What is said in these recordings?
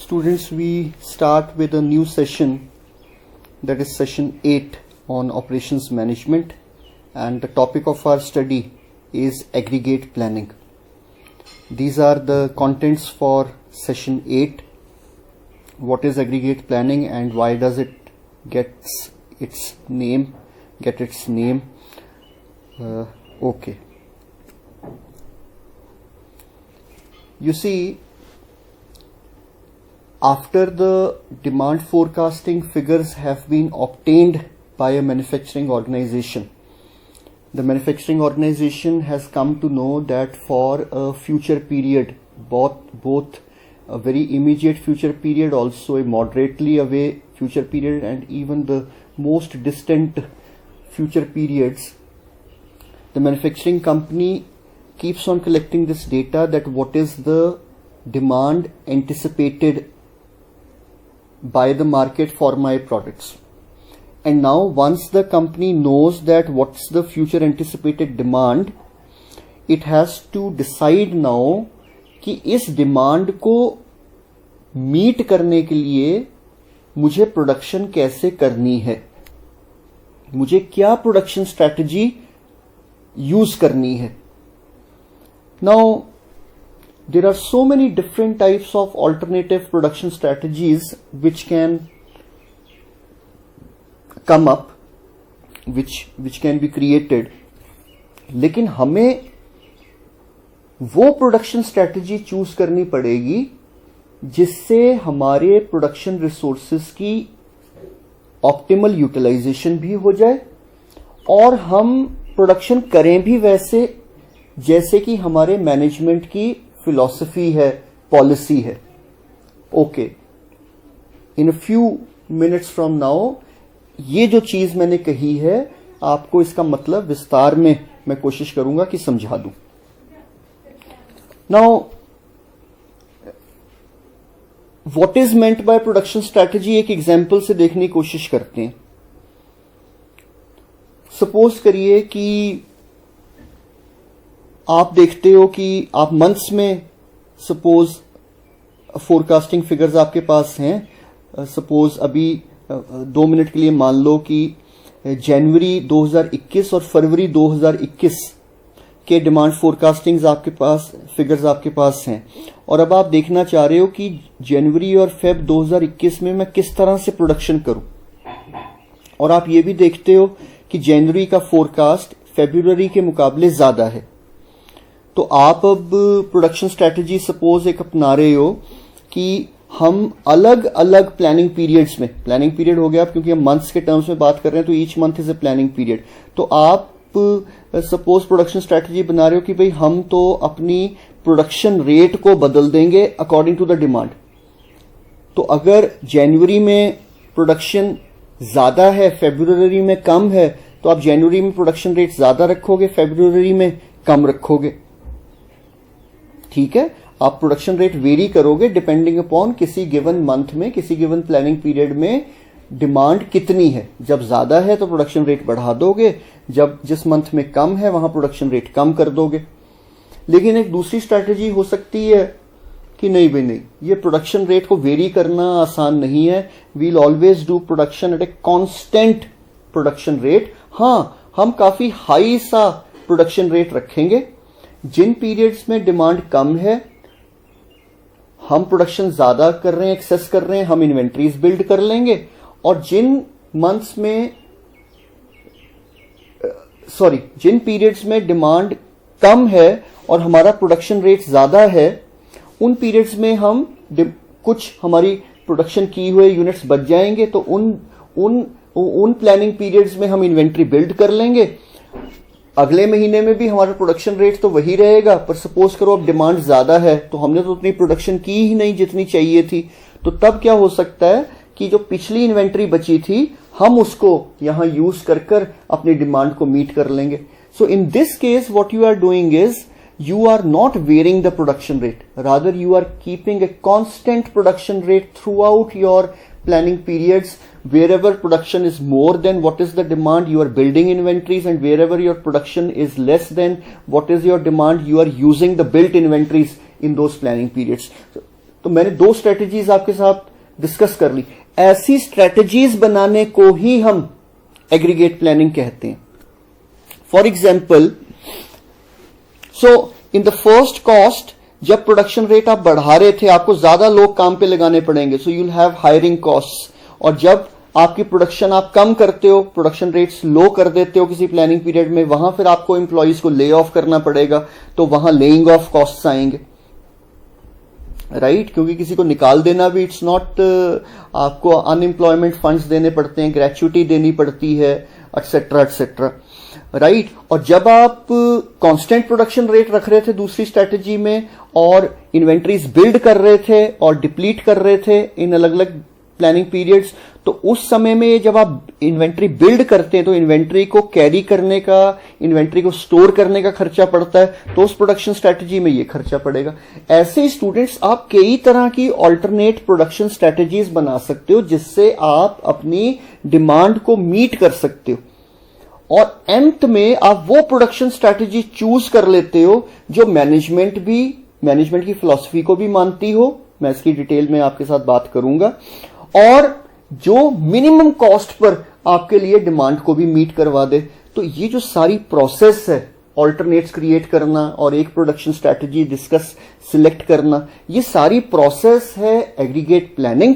Students, we start with a new session, that is session 8 on operations management, and the topic of our study is aggregate planning. These are the contents for session 8. What is aggregate planning and why does it get its name? Okay. You see, after the demand forecasting figures have been obtained by a manufacturing organization, the manufacturing organization has come to know that for a future period, both a very immediate future period, also a moderately away future period, and even the most distant future periods, the manufacturing company keeps on collecting this data, that what is the demand anticipated by the market for my products. And now once the company knows that what's the future anticipated demand, it has to decide now कि इस demand को meet करने के लिए मुझे production कैसे करनी है, मुझे क्या प्रोडक्शन स्ट्रैटेजी यूज करनी है. Now, there are so many different types of alternative production strategies which can come up, which can be created. लेकिन हमें वो प्रोडक्शन स्ट्रैटेजी चूज करनी पड़ेगी जिससे हमारे प्रोडक्शन रिसोर्सेज की ऑप्टिमल यूटिलाइजेशन भी हो जाए और हम प्रोडक्शन करें भी वैसे जैसे कि हमारे मैनेजमेंट की फिलॉसफी है, पॉलिसी है. Okay, in a few minutes from now ये जो चीज मैंने कही है आपको इसका मतलब विस्तार में मैं कोशिश करूंगा कि समझा दूं. Now what is meant by production strategy एक एग्जांपल से देखने की कोशिश करते हैं. सपोज करिए कि आप देखते हो कि आप मंथ्स में सपोज फोरकास्टिंग फिगर्स आपके पास हैं. सपोज अभी 2 मिनट के लिए मान लो कि जनवरी 2021 और फरवरी 2021 के डिमांड फोरकास्टिंग्स आपके पास फिगर्स आपके पास हैं और अब आप देखना चाह रहे हो कि जनवरी और फेब 2021 में मैं किस तरह से प्रोडक्शन करूं. और आप ये भी देखते हो कि जनवरी का फोरकास्ट फरवरी के मुकाबले ज्यादा है. तो आप अब प्रोडक्शन स्ट्रैटेजी सपोज एक अपना रहे हो कि हम अलग अलग प्लानिंग पीरियड्स में, प्लानिंग पीरियड हो गया क्योंकि हम मंथ्स के टर्म्स में बात कर रहे हैं तो each month is a planning period. तो आप सपोज प्रोडक्शन स्ट्रैटेजी बना रहे हो कि भाई हम तो अपनी प्रोडक्शन रेट को बदल देंगे अकॉर्डिंग टू द डिमांड. तो अगर जनवरी में प्रोडक्शन ज्यादा है, फरवरी में कम है, तो आप जनवरी में प्रोडक्शन रेट ज्यादा रखोगे, फरवरी में कम रखोगे. ठीक है, आप प्रोडक्शन रेट वेरी करोगे डिपेंडिंग अपॉन किसी गिवन मंथ में, किसी गिवन प्लानिंग पीरियड में डिमांड कितनी है. जब ज्यादा है तो प्रोडक्शन रेट बढ़ा दोगे, जब जिस मंथ में कम है वहां प्रोडक्शन रेट कम कर दोगे. लेकिन एक दूसरी स्ट्रैटेजी हो सकती है कि नहीं भाई नहीं, ये प्रोडक्शन रेट को वेरी करना आसान नहीं है. We'll always do production at a constant production rate. हाँ, हम काफी हाई सा प्रोडक्शन रेट रखेंगे. जिन पीरियड्स में डिमांड कम है हम प्रोडक्शन ज्यादा कर रहे हैं, एक्सेस कर रहे हैं, हम इन्वेंट्रीज बिल्ड कर लेंगे. और जिन पीरियड्स में डिमांड कम है और हमारा प्रोडक्शन रेट ज्यादा है, उन पीरियड्स में हम कुछ हमारी प्रोडक्शन की हुए यूनिट्स बच जाएंगे. तो उन प्लानिंग पीरियड्स में हम इन्वेंट्री बिल्ड कर लेंगे. अगले महीने में भी हमारा प्रोडक्शन रेट तो वही रहेगा, पर सपोज करो अब डिमांड ज्यादा है तो हमने तो उतनी प्रोडक्शन की ही नहीं जितनी चाहिए थी. तो तब क्या हो सकता है कि जो पिछली इन्वेंट्री बची थी हम उसको यहां यूज कर अपनी डिमांड को मीट कर लेंगे. So in this case what you are doing is you are not varying the production rate, rather you are keeping a constant production rate throughout your planning periods. Wherever production is more than what is the demand, you are building inventories, and wherever your production is less than what is your demand, you are using the built inventories in those planning periods. तो मैंने 2 strategies आपके साथ discuss कर ली। ऐसी strategies बनाने को ही हम aggregate planning कहते हैं। For example, so in the first cost, जब प्रोडक्शन रेट आप बढ़ा रहे थे, आपको ज्यादा लोग काम पे लगाने पड़ेंगे, so you'll have hiring cost. और जब आपकी प्रोडक्शन आप कम करते हो, प्रोडक्शन रेट्स लो कर देते हो किसी प्लानिंग पीरियड में, वहां फिर आपको एम्प्लॉइज को ले ऑफ करना पड़ेगा, तो वहां लेइंग ऑफ कॉस्ट्स आएंगे, राइट? क्योंकि किसी को निकाल देना भी इट्स नॉट, आपको अनएम्प्लॉयमेंट फंड्स देने पड़ते हैं, ग्रेच्युटी देनी पड़ती है, एटसेट्रा एटसेट्रा, राइट? और जब आप कांस्टेंट प्रोडक्शन रेट रख रहे थे दूसरी स्ट्रेटजी में, और इन्वेंट्रीज बिल्ड कर रहे थे और डिप्लीट कर रहे थे इन अलग अलग प्लानिंग पीरियड्स, तो उस समय में जब आप इन्वेंट्री बिल्ड करते हैं तो इन्वेंट्री को कैरी करने का, इन्वेंट्री को स्टोर करने का खर्चा पड़ता है, तो उस प्रोडक्शन स्ट्रेटजी में ये खर्चा पड़ेगा। ऐसे स्टूडेंट्स, आप कई तरह की ऑल्टरनेट प्रोडक्शन स्ट्रेटजीज बना सकते हो जिससे आप अपनी डिमांड को मीट कर सकते हो, और अंत में आप वो प्रोडक्शन स्ट्रेटजी चूज कर लेते हो जो मैनेजमेंट की फिलॉसफी को भी मानती हो, मैं इसकी डिटेल में आपके साथ बात करूंगा, और जो मिनिमम कॉस्ट पर आपके लिए डिमांड को भी मीट करवा दे। तो ये जो सारी प्रोसेस है, ऑल्टरनेट्स क्रिएट करना और एक प्रोडक्शन स्ट्रेटजी डिस्कस सिलेक्ट करना, ये सारी प्रोसेस है एग्रीगेट प्लानिंग।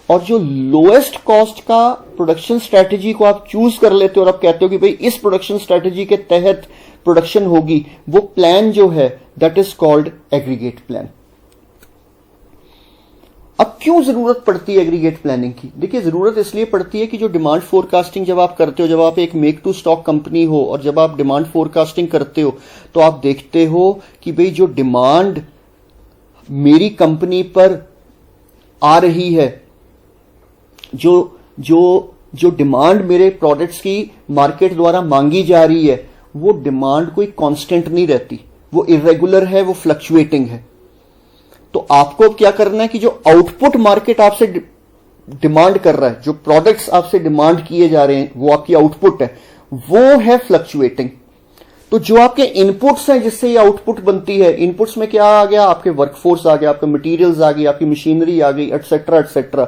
और जो लोएस्ट कॉस्ट का प्रोडक्शन स्ट्रेटजी को आप चूज कर लेते हो और आप कहते हो कि भाई इस प्रोडक्शन स्ट्रेटजी के तहत प्रोडक्शन होगी, वो प्लान जो है that is called aggregate plan. अब क्यों जरूरत पड़ती है एग्रीगेट प्लानिंग की? देखिए, जरूरत इसलिए पड़ती है कि जो डिमांड फोरकास्टिंग जब आप करते हो, जब आप एक मेक टू स्टॉक कंपनी हो और जब आप डिमांड फोरकास्टिंग करते हो, तो आप देखते हो कि भाई जो डिमांड मेरी कंपनी पर आ रही है, जो डिमांड मेरे प्रोडक्ट्स की मार्केट द्वारा मांगी जा रही है, वो डिमांड कोई कांस्टेंट नहीं रहती, वो इरेगुलर है, वो फ्लक्चुएटिंग है। तो आपको अब क्या करना है कि जो आउटपुट मार्केट आपसे डिमांड कर रहा है, जो प्रोडक्ट्स आपसे डिमांड किए जा रहे हैं, वो आपकी आउटपुट है, वो है फ्लक्चुएटिंग। तो जो आपके इनपुट्स हैं जिससे ये आउटपुट बनती है, इनपुट्स में क्या आ गया? आपके वर्कफोर्स आ गया, आपके मटेरियल्स आ गई, आपकी मशीनरी आ गई, एटसेट्रा एटसेट्रा,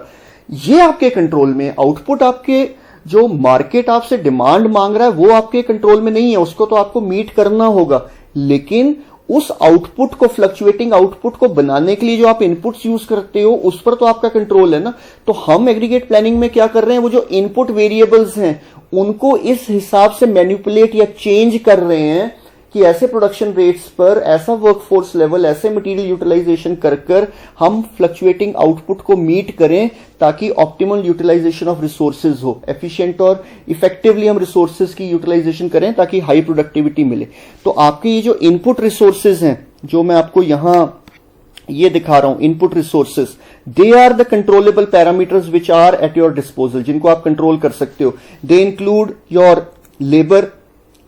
ये आपके कंट्रोल में। आउटपुट आपके, जो मार्केट आपसे डिमांड मांग रहा है, वो आपके कंट्रोल में नहीं है, उसको तो आपको मीट करना होगा। लेकिन उस आउटपुट को, फ्लक्चुएटिंग आउटपुट को बनाने के लिए जो आप इनपुट्स यूज करते हो, उस पर तो आपका कंट्रोल है ना। तो हम एग्रीगेट प्लानिंग में क्या कर रहे हैं, वो जो इनपुट वेरिएबल्स हैं उनको इस हिसाब से मैनिपुलेट या चेंज कर रहे हैं कि ऐसे प्रोडक्शन रेट्स पर, ऐसा वर्कफोर्स लेवल, ऐसे मटेरियल यूटिलाइजेशन कर हम फ्लक्चुएटिंग आउटपुट को मीट करें, ताकि ऑप्टिमल यूटिलाइजेशन ऑफ रिसोर्सेज हो, एफिशिएंट और इफेक्टिवली हम रिसोर्सेज की यूटिलाइजेशन करें ताकि हाई प्रोडक्टिविटी मिले। तो आपके ये जो इनपुट रिसोर्सेज हैं, जो मैं आपको यहां ये दिखा रहा हूं, input resources, they are the controllable parameters which are at your disposal, जिनको आप कंट्रोल कर सकते हो। They include your labour,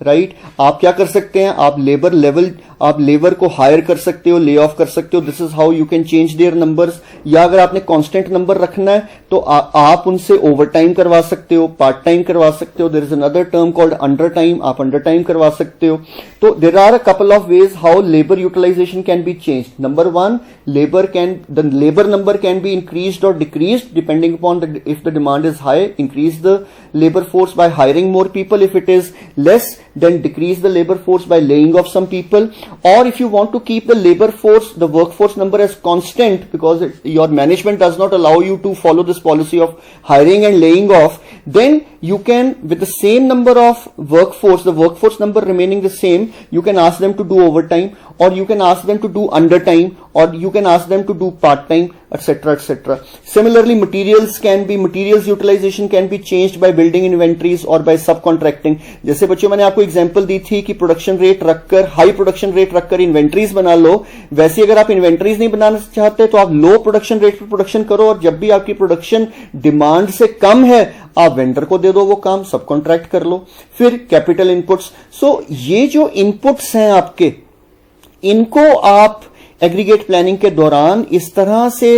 right? आप क्या कर सकते हैं, आप लेबर को हायर कर सकते हो, ले ऑफ कर सकते हो। This is how you can change their numbers. या अगर आपने कांस्टेंट नंबर रखना है तो आप उनसे ओवर टाइम करवा सकते हो, पार्ट टाइम करवा सकते हो। There is another term called under time, आप अंडर टाइम करवा सकते हो। तो there are a couple of ways how labour utilisation can be change. Number 1, the labor number can be increased or decreased depending upon if the demand is high, increase the labor force by hiring more people. If it is less, then decrease the labor force by laying off some people. Or if you want to keep the labor force, the workforce number as constant, because your management does not allow you to follow this policy of hiring and laying off, then you can, with the same number of workforce, the workforce number remaining the same, you can ask them to do overtime, or you can ask them to do undertime, or you can ask them to do part time, etc., etc. Similarly, materials utilization can be changed by building inventories or by subcontracting. जैसे बच्चों मैंने आपको example दी थी कि production rate रखकर, high production rate रखकर inventories बना लो। वैसे अगर आप इन्वेंट्रीज नहीं बनाना चाहते तो आप लो प्रोडक्शन रेट पर प्रोडक्शन करो, और जब भी आपकी प्रोडक्शन डिमांड से कम है आप वेंडर को दे दो वो काम, सब कॉन्ट्रैक्ट कर लो। फिर कैपिटल इनपुट्स। सो ये जो इनपुट्स हैं आपके, इनको आप एग्रीगेट प्लानिंग के दौरान इस तरह से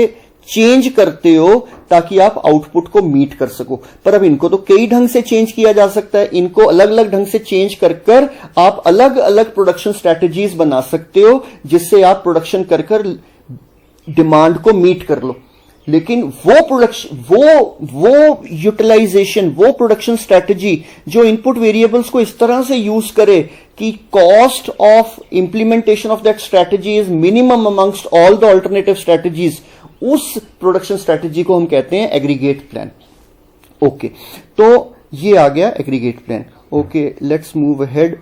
चेंज करते हो ताकि आप आउटपुट को मीट कर सको। पर अब इनको तो कई ढंग से चेंज किया जा सकता है, इनको अलग अलग ढंग से चेंज कर आप अलग अलग प्रोडक्शन स्ट्रेटजीज बना सकते हो, जिससे आप प्रोडक्शन कर डिमांड को मीट कर लो, लेकिन वो प्रोडक्शन, वो यूटिलाइजेशन, वो प्रोडक्शन स्ट्रेटजी जो इनपुट वेरिएबल्स को इस तरह से यूज करे कि cost of implementation of that strategy is minimum amongst all the alternative strategies, उस प्रोडक्शन स्ट्रेटजी को हम कहते हैं एग्रीगेट प्लान। ओके, तो ये आ गया aggregate plan. Okay, let's move ahead.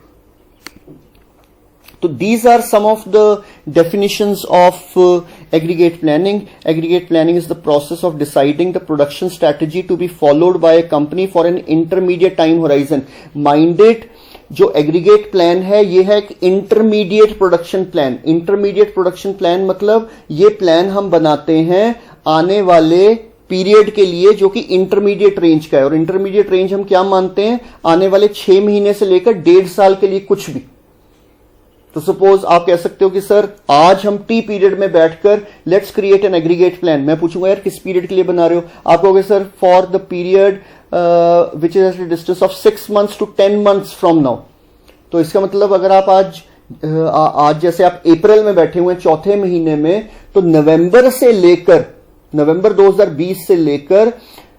So these are some of the definitions of aggregate planning. Aggregate planning is the process of deciding the production strategy to be followed by a company for an intermediate time horizon. Mind it, जो aggregate plan है ये है एक intermediate production plan. Intermediate production plan मतलब ये plan हम बनाते हैं आने वाले पीरियड के लिए जो कि इंटरमीडिएट रेंज का है। और इंटरमीडिएट रेंज हम क्या मानते हैं? आने वाले 6 महीने से लेकर 1.5 साल के लिए कुछ भी। तो सपोज आप कह सकते हो कि सर आज हम टी पीरियड में बैठकर let's create an aggregate plan. मैं पूछूंगा यार किस पीरियड के लिए बना रहे हो? आप कहोगे sir for the period which is at the distance of 6 months to 10 months from now. तो इसका मतलब अगर आप आज जैसे आप अप्रैल में बैठे हुए हैं चौथे महीने में, तो नवंबर 2020 से लेकर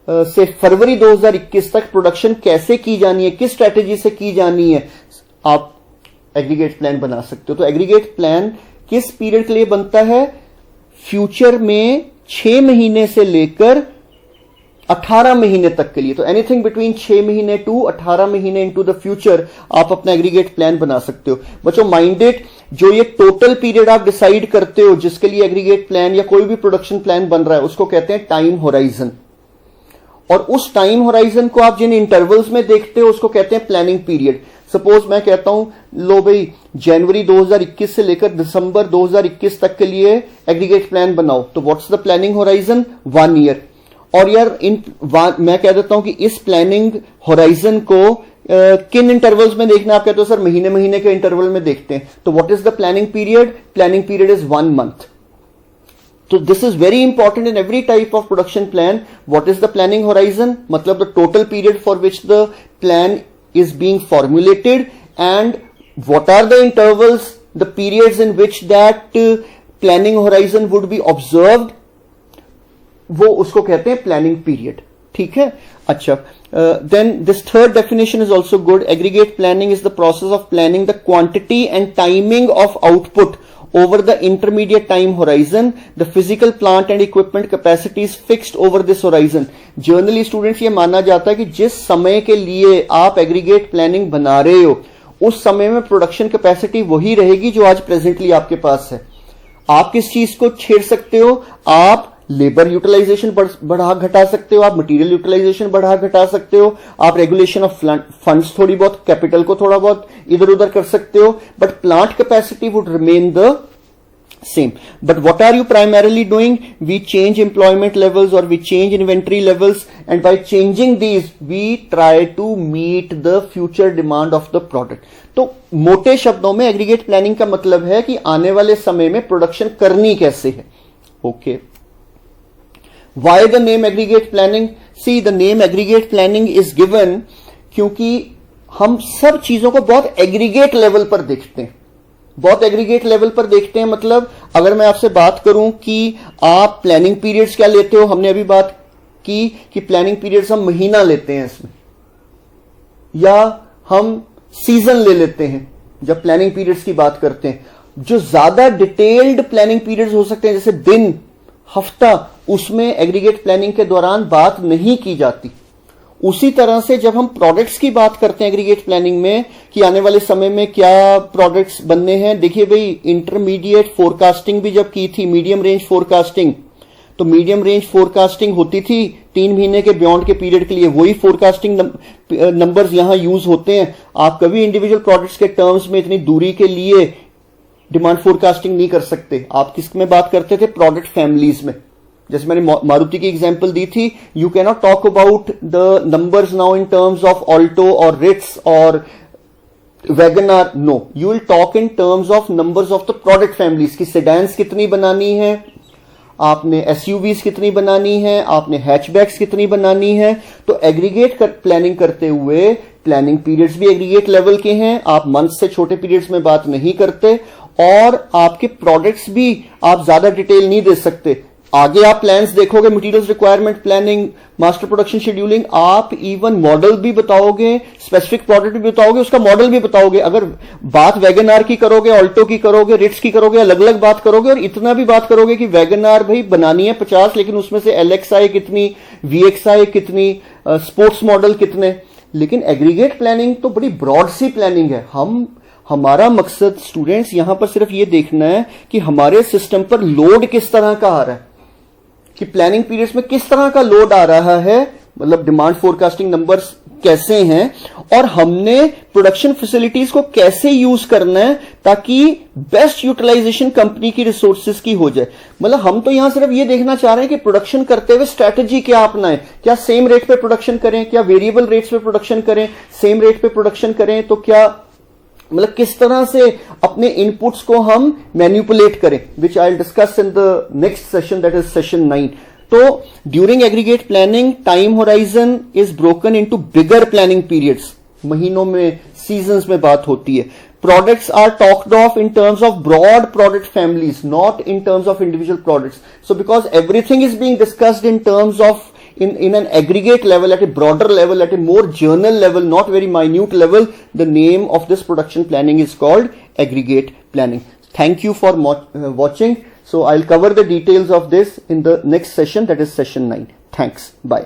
से फरवरी 2021 तक प्रोडक्शन कैसे की जानी है, किस स्ट्रैटेजी से की जानी है, आप एग्रीगेट प्लान बना सकते हो। तो एग्रीगेट प्लान किस पीरियड के लिए बनता है? फ्यूचर में 6 महीने से लेकर 18 महीने तक के लिए। तो एनीथिंग बिटवीन 6 महीने टू 18 महीने इनटू द फ्यूचर आप अपना एग्रीगेट प्लान बना सकते हो। बच्चों माइंडेड, जो ये टोटल पीरियड आप डिसाइड करते हो जिसके लिए एग्रीगेट प्लान या कोई भी प्रोडक्शन प्लान बन रहा है, उसको कहते हैं टाइम होराइजन। और उस टाइम होराइजन को आप जिन इंटरवल्स में देखते हो उसको कहते हैं प्लानिंग पीरियड। सपोज मैं कहता हूं लो भाई जनवरी 2021 से लेकर दिसंबर 2021 तक के लिए एग्रीगेट प्लान बनाओ, तो what's the planning horizon? 1 year. और यार मैं कह देता हूं कि इस प्लानिंग होराइजन को किन इंटरवल्स में देखना? आप कहते हो सर महीने महीने के इंटरवल में देखते हैं। तो what is the planning period? Planning period is 1 month। So this is very important in every type of production plan. What is the planning horizon? मतलब the total period for which the plan is being formulated, and what are the intervals, the periods in which that planning horizon would be observed, वो उसको कहते हैं planning period। ठीक है, अच्छा। Then this third definition is also good. Aggregate planning is the process of planning the quantity and timing of output over the intermediate time horizon. The physical plant and equipment capacity is fixed over this horizon. Generally students ये माना जाता है कि जिस समय के लिए आप एग्रीगेट प्लानिंग बना रहे हो उस समय में प्रोडक्शन कैपेसिटी वही रहेगी जो आज प्रेजेंटली आपके पास है। आप किस चीज को छेड़ सकते हो? आप लेबर यूटिलाइजेशन बढ़ा घटा सकते हो, आप मटेरियल यूटिलाइजेशन बढ़ा घटा सकते हो, आप रेगुलेशन ऑफ फंड्स थोड़ी बहुत, कैपिटल को थोड़ा बहुत इधर उधर कर सकते हो, but plant capacity would remain the same. But what are you primarily doing? We change employment levels or we change inventory levels, and by changing these we try to meet the future demand of the product. तो मोटे शब्दों में aggregate planning का मतलब है कि आने वाले समय में प्रोडक्शन करनी कैसे है। Okay, Why the name aggregate planning? See, the name aggregate planning is given क्योंकि हम सब चीजों को बहुत एग्रीगेट लेवल पर देखते हैं। बहुत एग्रीगेट लेवल पर देखते हैं मतलब अगर मैं आपसे बात करूं कि आप प्लानिंग पीरियड्स क्या लेते हो, हमने अभी बात की कि प्लानिंग पीरियड्स हम महीना लेते हैं इसमें, या हम सीजन ले लेते हैं जब प्लानिंग पीरियड्स की बात करते हैं। जो ज्यादा डिटेल्ड प्लानिंग पीरियड्स हो सकते हैं जैसे दिन, हफ्ता, उसमें एग्रीगेट प्लानिंग के दौरान बात नहीं की जाती। उसी तरह से जब हम प्रोडक्ट्स की बात करते हैं एग्रीगेट प्लानिंग में कि आने वाले समय में क्या प्रोडक्ट्स बनने हैं, देखिए भाई इंटरमीडिएट फोरकास्टिंग भी जब की थी, मीडियम रेंज फोरकास्टिंग, तो मीडियम रेंज फोरकास्टिंग होती थी 3 महीने के बियॉन्ड के पीरियड के लिए, वही फोरकास्टिंग नंबर्स यहां यूज होते हैं। आप कभी इंडिविजुअल प्रोडक्ट्स के टर्म्स में इतनी दूरी के लिए डिमांड फोरकास्टिंग नहीं कर सकते। आप किस में बात करते थे? प्रोडक्ट फैमिलीज में। जैसे मैंने मारुति की एग्जांपल दी थी, you can not talk about the numbers now in terms of Alto और रिट्स और WagonR, no, you will talk in terms of numbers of the product families की सेडान्स कितनी बनानी है, आपने एसयूवीज कितनी बनानी है, आपने हैचबैक्स कितनी बनानी है। तो एग्रीगेट प्लानिंग करते हुए प्लानिंग पीरियड्स भी एग्रीगेट लेवल के हैं, आप मंथ से छोटे पीरियड्स में बात नहीं करते। और आपके प्रोडक्ट्स भी आप ज्यादा डिटेल नहीं दे सकते। आगे आप प्लान्स देखोगे, materials requirement planning, master production scheduling, आप इवन मॉडल भी बताओगे, स्पेसिफिक प्रोडक्ट भी बताओगे, उसका मॉडल भी बताओगे। अगर बात वैगन आर की करोगे, ऑल्टो की करोगे, रिट्स की करोगे, अलग अलग बात करोगे, और इतना भी बात करोगे कि वैगन आर भाई बनानी है 50, लेकिन उसमें से LXI कितनी, VXI कितनी, स्पोर्ट्स मॉडल कितने। लेकिन एग्रीगेट प्लानिंग तो बड़ी ब्रॉड सी प्लानिंग है। हमारा मकसद स्टूडेंट्स यहां पर सिर्फ ये देखना है कि हमारे सिस्टम पर लोड किस तरह का आ रहा है, कि प्लानिंग पीरियड्स में किस तरह का लोड आ रहा है, मतलब डिमांड फोरकास्टिंग नंबर्स कैसे हैं, और हमने प्रोडक्शन फैसिलिटीज को कैसे यूज करना है ताकि बेस्ट यूटिलाइजेशन कंपनी की रिसोर्सेज की हो जाए। मतलब हम तो यहां सिर्फ ये देखना चाह रहे हैं कि प्रोडक्शन करते हुए स्ट्रैटेजी क्या अपनाएं, क्या सेम रेट पे प्रोडक्शन करें, क्या वेरिएबल रेट्स पे प्रोडक्शन करें, सेम रेट पे प्रोडक्शन करें तो क्या, मतलब किस तरह से अपने इनपुट्स को हम मैनिपुलेट करें, which I will discuss in the next session, that is session 9। तो during aggregate planning time horizon is broken into bigger planning periods, महीनों में, सीजन्स में बात होती है। Products are talked of in terms of broad product families, not in terms of individual products. So because everything is being discussed in terms of in an aggregate level, at a broader level, at a more journal level, not very minute level, the name of this production planning is called aggregate planning. Thank you for watching. So I'll cover the details of this in the next session, that is session 9. Thanks. Bye.